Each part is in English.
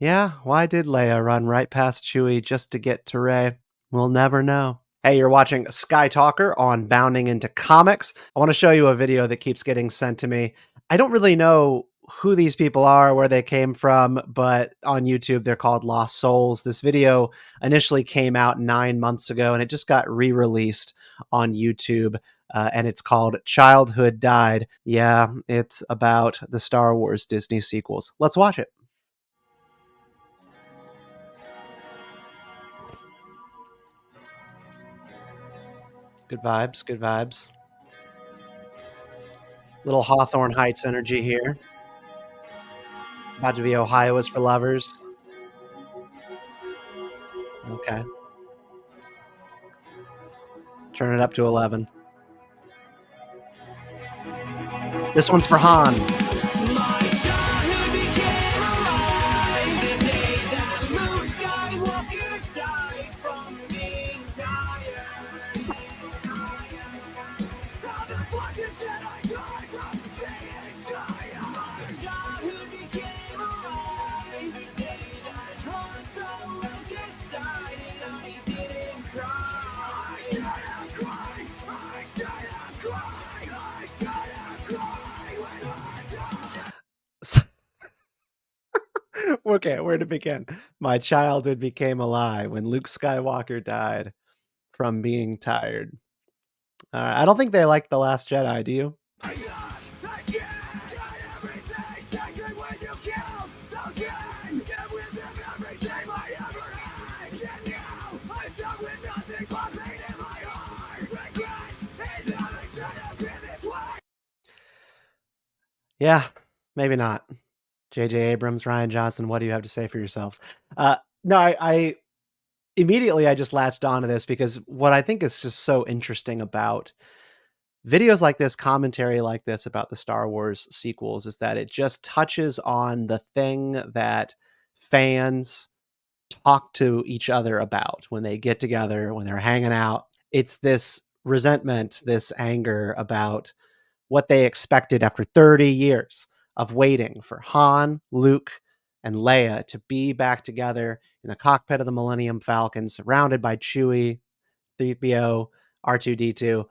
Yeah, why did Leia run right past Chewie just to get to Rey? We'll never know. Hey, you're watching Skytalker on Bounding into Comics. I want to show you a video that keeps getting sent to me. I don't really know who these people are, where they came from, but on YouTube they're called Lost Souls. This video initially came out 9 months ago and it just got re-released on YouTube. And it's called Childhood Died. Yeah, it's about the Star Wars Disney sequels. Let's watch it. Good vibes, good vibes. Little Hawthorne Heights energy here. It's about to be Ohio is for Lovers. Okay. Turn it up to 11. This one's for Han. My childhood became alive the day that Luke Skywalker died from being tired. How the fuck did Jedi die from being tired? My childhood became alive the day that Han Solo just died and I didn't cry. I should have cried. I should have cried. I should have cried when I died. Okay, where to begin? My childhood became a lie when Luke Skywalker died from being tired. I don't think they like The Last Jedi, do you? Yeah, maybe not. J.J. Abrams, Ryan Johnson, what do you have to say for yourselves? No, I immediately I just latched onto this because what I think is just so interesting about videos like this, commentary like this about the Star Wars sequels is that it just touches on the thing that fans talk to each other about when they get together, when they're hanging out. It's this resentment, this anger about what they expected after 30 years of waiting for Han, Luke, and Leia to be back together in the cockpit of the Millennium Falcon, surrounded by Chewie, 3PO, R2D2,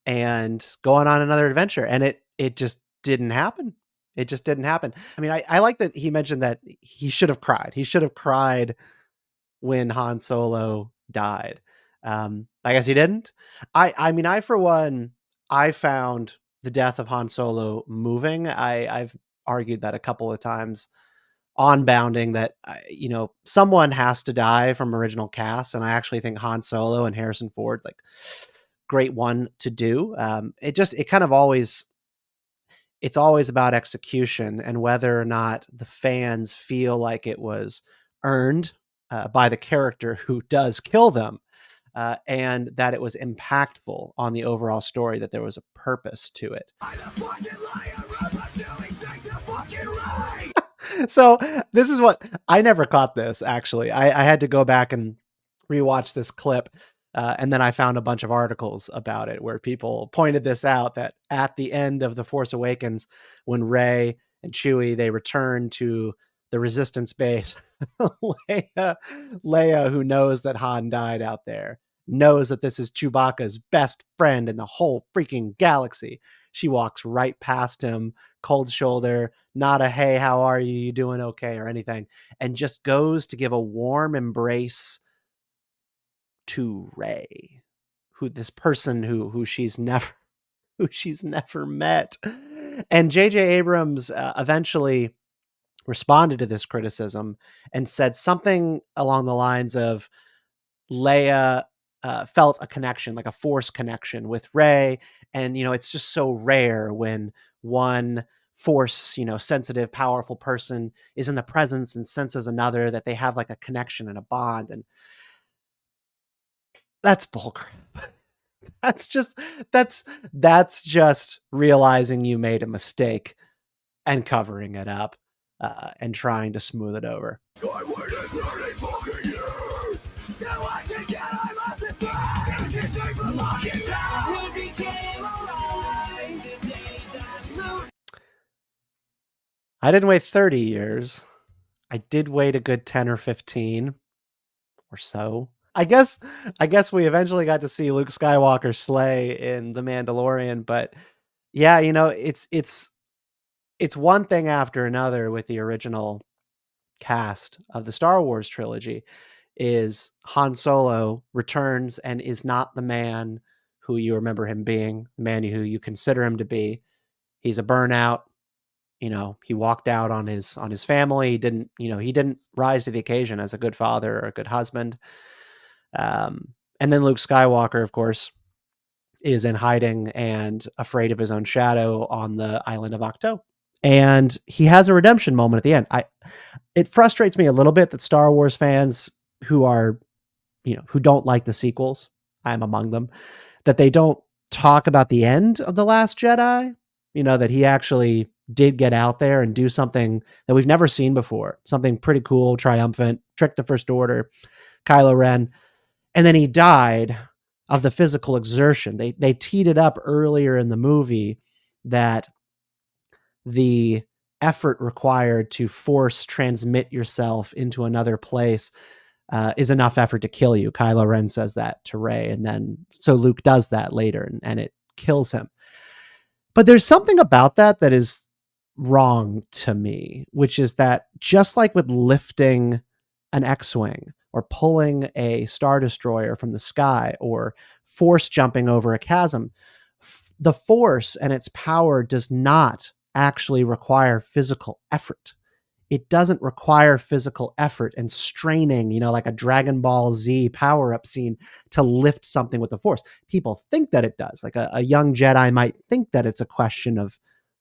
and going on another adventure. And it just didn't happen. It just didn't happen. I mean, I like that he mentioned that he should have cried. He should have cried when Han Solo died. I guess he didn't. I mean, I for one, I found the death of Han Solo moving. I've argued that a couple of times on Bounding that someone has to die from original cast, and I actually think Han Solo and Harrison Ford's like great one to do. It kind of always it's always about execution and whether or not the fans feel like it was earned by the character who does kill them, and that it was impactful on the overall story, that there was a purpose to it. So this is what I never caught this, actually. I had to go back and rewatch this clip. And then I found a bunch of articles about it where people pointed this out, that at the end of The Force Awakens, when Rey and Chewie, they return to the Resistance base, Leia, who knows that Han died out there, knows that this is Chewbacca's best friend in the whole freaking galaxy. She walks right past him, cold shoulder, not a hey, how are you? You doing okay? Or anything, and just goes to give a warm embrace to Rey, who this person who she's never met. And J.J. Abrams eventually responded to this criticism and said something along the lines of Leia felt a connection, like a force connection with Rey, and it's just so rare when one force sensitive, powerful person is in the presence and senses another, that they have like a connection and a bond. And that's bullcrap. That's just realizing you made a mistake and covering it up, and trying to smooth it over. I waited 30 fucking years to watch it get I must have died. It's just like the fucking childhood became alive the day that Luke. I didn't wait 30 years. I did wait a good 10 or 15 or so. I guess we eventually got to see Luke Skywalker slay in The Mandalorian, but yeah, it's one thing after another with the original cast of the Star Wars trilogy is Han Solo returns and is not the man who you remember him being, the man who you consider him to be. He's a burnout. He walked out on his family. He didn't rise to the occasion as a good father or a good husband. And then Luke Skywalker, of course, is in hiding and afraid of his own shadow on the island of Ahch-To. And he has a redemption moment at the end. It frustrates me a little bit that Star Wars fans who are, who don't like the sequels, I'm among them, that they don't talk about the end of The Last Jedi, that he actually did get out there and do something that we've never seen before, something pretty cool, triumphant, trick the First Order, Kylo Ren, and then he died of the physical exertion. They teed it up earlier in the movie that the effort required to force transmit yourself into another place is enough effort to kill you. Kylo Ren says that to Rey, and then so Luke does that later, and it kills him. But there's something about that is wrong to me, which is that just like with lifting an X-Wing or pulling a Star Destroyer from the sky or force jumping over a chasm, the Force and its power does not actually require physical effort. It doesn't require physical effort and straining, like a Dragon Ball Z power-up scene to lift something with the Force. People think that it does. Like a young Jedi might think that it's a question of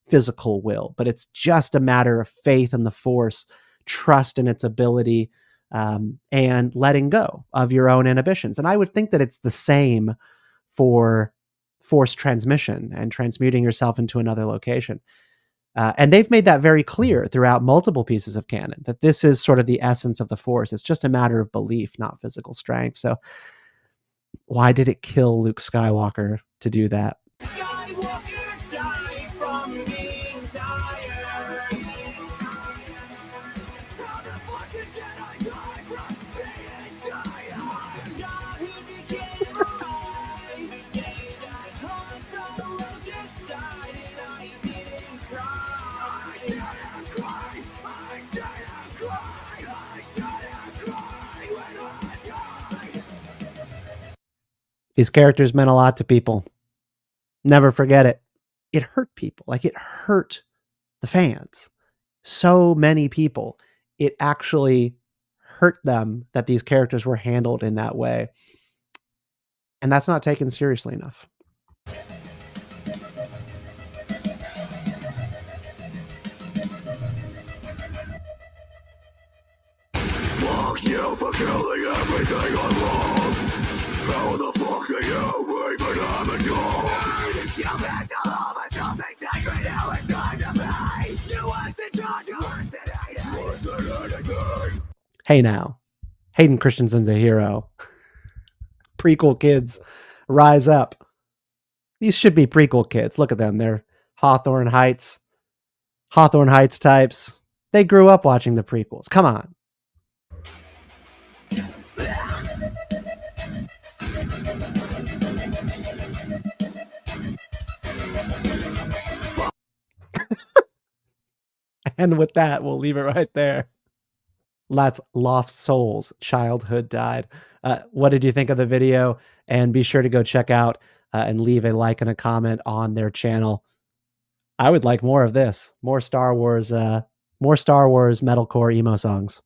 physical will, but it's just a matter of faith in the Force, trust in its ability, and letting go of your own inhibitions. And I would think that it's the same for Force transmission and transmuting yourself into another location. And they've made that very clear throughout multiple pieces of canon, that this is sort of the essence of the Force. It's just a matter of belief, not physical strength. So why did it kill Luke Skywalker to do that? Skywalker died from being tired. How the fuck did Jedi die from being tired? Childhood became alive the day that Han Solo just died, and I didn't cry. I should have cried. I should have cried. I should have cried when Han died. These characters meant a lot to people. Never forget it. It hurt people. Like, it hurt the fans. So many people. It actually hurt them that these characters were handled in that way. And that's not taken seriously enough. Fuck you for killing everything I love. How the fuck do you even have a job? You missed all over something sacred. Now it's time to pay. You worse than torture, worse than hate, worse than anything. Hey now, Hayden Christensen's a hero. Prequel kids, rise up. These should be prequel kids. Look at them. They're Hawthorne Heights types. They grew up watching the prequels. Come on. And with that, we'll leave it right there. That's Lost Souls. Childhood died. What did you think of the video? And be sure to go check out and leave a like and a comment on their channel. I would like more of this. More Star Wars metalcore emo songs.